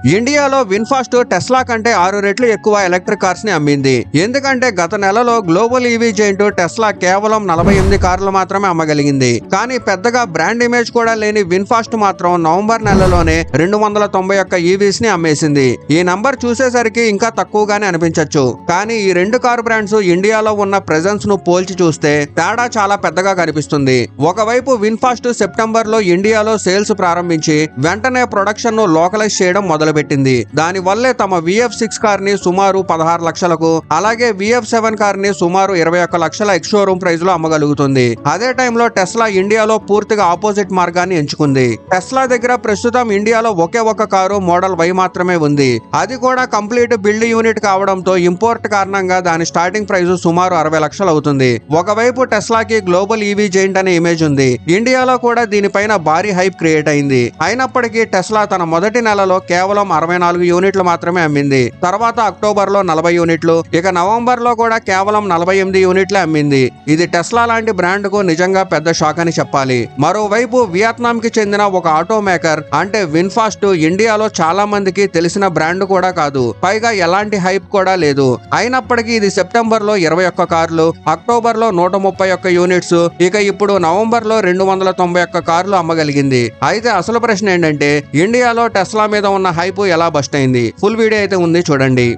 ఇండియాలో VinFast Tesla కంటే 6 రెట్లు ఎక్కువ ఎలక్ట్రిక్ కార్స్ ని అమ్మింది. ఎందుకంటే గత నెలలో గ్లోబల్ ఈవీ జైంట్ టెస్లా కేవలం 48 కార్లు మాత్రమే అమ్మగలిగింది. కానీ పెద్దగా బ్రాండ్ ఇమేజ్ కూడా లేని విన్ఫాస్ట్ మాత్రం నవంబర్ నెలలోనే 291 ఈవీస్ ని అమ్మేసింది. ఈ నంబర్ చూసేసరికి ఇంకా తక్కువగానే అనిపించొచ్చు. కానీ ఈ రెండు కారు బ్రాండ్స్ ఇండియాలో ఉన్న ప్రెజెన్స్ ను పోల్చి చూస్తే తేడా చాలా పెద్దగా కనిపిస్తుంది. ఒకవైపు విన్ఫాస్ట్ సెప్టెంబర్ లో ఇండియాలో సేల్స్ ప్రారంభించి వెంటనే ప్రొడక్షన్ ను లోకలైజ్ చేయడం మొదలుపెట్టింది. దాని వల్లే తమ VF6 కార్ ని సుమారు 16 లక్షలకు, అలాగే VF7 కార్ ని సుమారు 21 లక్షల ఎక్స్ షోరూమ్ ప్రైస్ లో అమ్మగలుగుతుంది. అదే టైంలో టెస్లా ఇండియాలో పూర్తిగా ఆపోజిట్ మార్గాన్ని ఎంచుకుంది. టెస్లా దగ్గర ప్రస్తుతం ఇండియాలో ఒకే ఒక కారు మోడల్ Y మాత్రమే ఉంది. అది కూడా కంప్లీట్ బిల్డ్ యూనిట్ కావడంతో ఇంపోర్ట్ కారణంగా దాని స్టార్టింగ్ ప్రైస్ సుమారు 60 లక్షలు అవుతుంది. ఒకవైపు టెస్లాకి గ్లోబల్ ఈవీ జైంట్ అనే ఇమేజ్ ఉంది. ఇండియాలో కూడా దీనిపైన భారీ హైప్ క్రియేట్ అయింది. అయినప్పటికీ టెస్లా తన మొదటి నెలలో కేవలం 64 యూనిట్లు మాత్రమే అమ్మింది. తర్వాత అక్టోబర్ లో 40 యూనిట్లు, ఇక నవంబర్ లో కూడా కేవలం 48 యూనిట్లే అమ్మింది. ఇది టెస్లా లాంటి బ్రాండ్ కు నిజంగా పెద్ద షాక్ అని చెప్పాలి. మరోవైపు వియత్నాం కి చెందిన ఒక ఆటో మేకర్ అంటే విన్ఫాస్ట్ ఇండియాలో చాలా మందికి తెలిసిన బ్రాండ్ కూడా కాదు. పైగా ఎలాంటి హైప్ కూడా లేదు. అయినప్పటికీ ఇది సెప్టెంబర్ లో 21 కార్లు, అక్టోబర్ లో 131 యూనిట్స్, ఇక ఇప్పుడు నవంబర్ లో 291 కార్లు అమ్మగలిగింది. అయితే అసలు ప్రశ్న ఏంటంటే ఇండియాలో టెస్లా మీద ఉన్న హైప్ ఎలా బస్ట్ అయింది? ఫుల్ వీడియో అయితే ఉంది, చూడండి.